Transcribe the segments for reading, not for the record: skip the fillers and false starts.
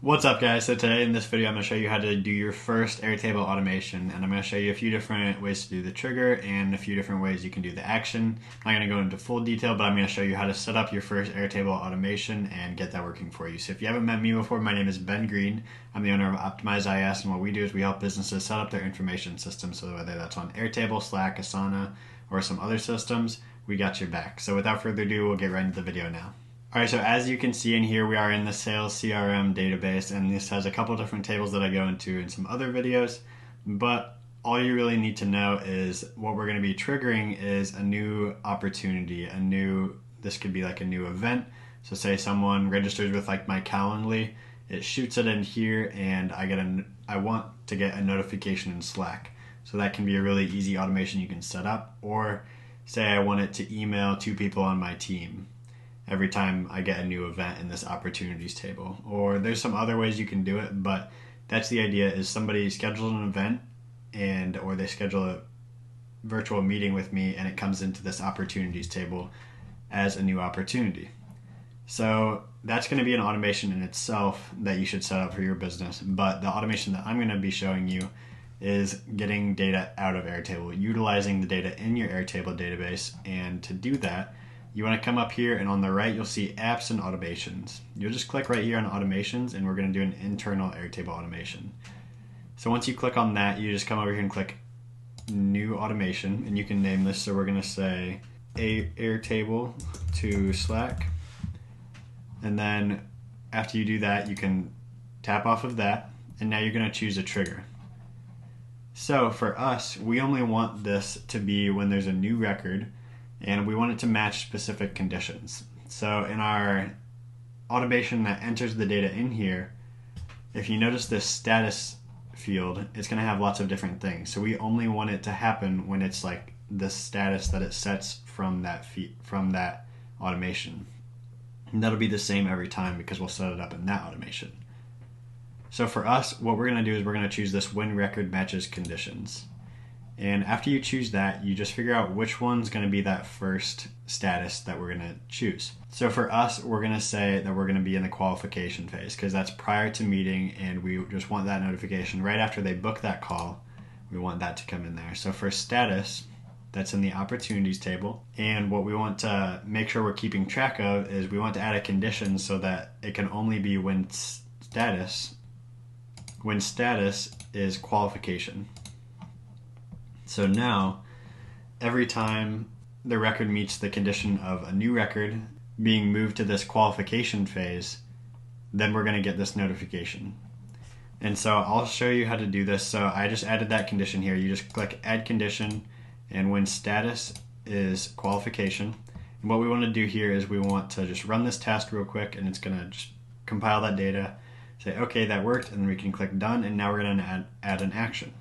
What's up, guys? So today in this video I'm going to show you how to do your first Airtable automation, and I'm going to show you a few different ways to do the trigger and a few different ways you can do the action. I'm not going to go into full detail, but I'm going to show you how to set up your first Airtable automation and get that working for you. So if you haven't met me before, my name is Ben Green. I'm the owner of optimizeis, and what we do is we help businesses set up their information systems, so whether that's on Airtable, Slack, Asana, or some other systems, we got your back. So without further ado, we'll get right into the video now. Alright, so as you can see in here, we are in the sales CRM database, and this has a couple different tables that I go into in some other videos, but all you really need to know is what we're going to be triggering is a new opportunity, this could be like a new event. So say someone registers with like my Calendly, it shoots it in here, and I want to get a notification in Slack. So that can be a really easy automation you can set up, or say I want it to email 2 people on my team every time I get a new event in this opportunities table. Or there's some other ways you can do it, but that's the idea, is somebody schedules an event or they schedule a virtual meeting with me, and it comes into this opportunities table as a new opportunity. So that's going to be an automation in itself that you should set up for your business, but the automation that I'm going to be showing you is getting data out of Airtable, utilizing the data in your Airtable database. And to do that, you want to come up here, and on the right you'll see apps and automations. You'll just click right here on automations, and we're going to do an internal Airtable automation. So once you click on that, you just come over here and click new automation, and you can name this. So we're going to say Airtable to Slack, and then after you do that, you can tap off of that, and now you're going to choose a trigger. So for us, we only want this to be when there's a new record, and we want it to match specific conditions. So in our automation that enters the data in here, if you notice this status field, it's going to have lots of different things. So we only want it to happen when it's like the status that it sets from that automation. And that'll be the same every time because we'll set it up in that automation. So for us, what we're going to do is we're going to choose this when record matches conditions. And after you choose that, you just figure out which one's going to be that first status that we're going to choose. So for us, we're going to say that we're going to be in the qualification phase because that's prior to meeting, and we just want that notification right after they book that call. We want that to come in there. So for status, that's in the opportunities table. And what we want to make sure we're keeping track of is we want to add a condition so that it can only be when status is qualification. So now, every time the record meets the condition of a new record being moved to this qualification phase, then we're going to get this notification. And so I'll show you how to do this. So I just added that condition here. You just click add condition, and when status is qualification. And what we want to do here is we want to just run this test real quick, and it's going to just compile that data, say, okay, that worked, and then we can click done, and now we're going to add an action.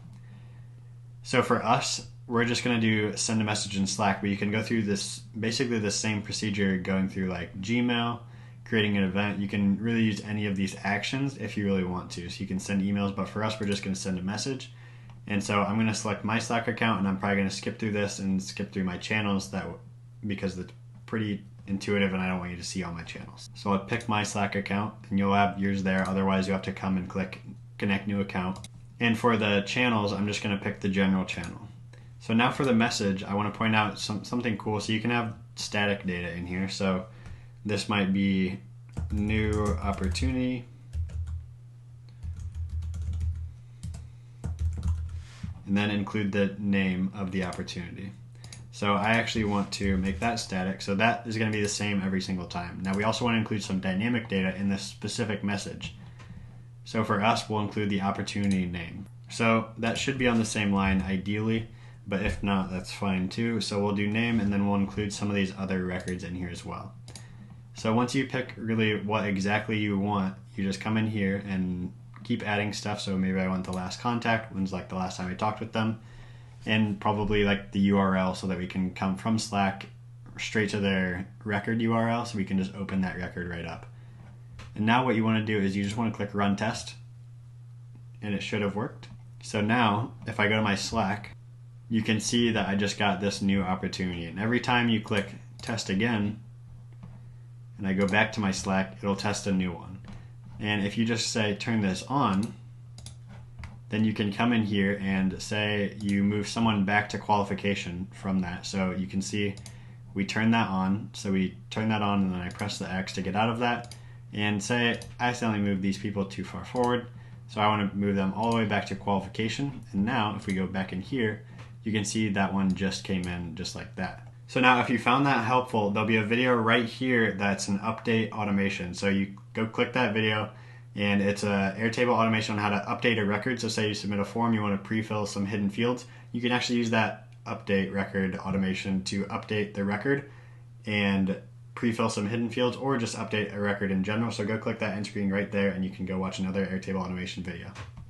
So for us, we're just going to do send a message in Slack, but you can go through this, basically the same procedure going through like Gmail, creating an event. You can really use any of these actions if you really want to. So you can send emails, but for us, we're just going to send a message. And so I'm going to select my Slack account, and I'm probably going to skip through this and skip through my channels because it's pretty intuitive and I don't want you to see all my channels. So I'll pick my Slack account, and you'll have yours there. Otherwise, you have to come and click connect new account. And for the channels, I'm just going to pick the general channel. So now for the message, I want to point out something cool. So you can have static data in here. So this might be new opportunity. And then include the name of the opportunity. So I actually want to make that static. So that is going to be the same every single time. Now we also want to include some dynamic data in this specific message. So for us, we'll include the opportunity name. So that should be on the same line ideally, but if not, that's fine too. So we'll do name, and then we'll include some of these other records in here as well. So once you pick really what exactly you want, you just come in here and keep adding stuff. So maybe I want the last contact, when's like the last time I talked with them, and probably like the URL so that we can come from Slack straight to their record URL, so we can just open that record right up. And now what you want to do is you just want to click run test, and it should have worked. So now if I go to my Slack, you can see that I just got this new opportunity, and every time you click test again and I go back to my Slack, it'll test a new one. And if you just say turn this on, then you can come in here and say you move someone back to qualification from that. So you can see we turn that on. So we turn that on and then I press the X to get out of that. And say I accidentally moved these people too far forward. So I want to move them all the way back to qualification. And now if we go back in here, you can see that one just came in just like that. So now if you found that helpful, there'll be a video right here that's an update automation. So you go click that video and it's a Airtable automation on how to update a record. So say you submit a form, you want to pre-fill some hidden fields. You can actually use that update record automation to update the record and pre-fill some hidden fields or just update a record in general. So go click that end screen right there and you can go watch another Airtable automation video.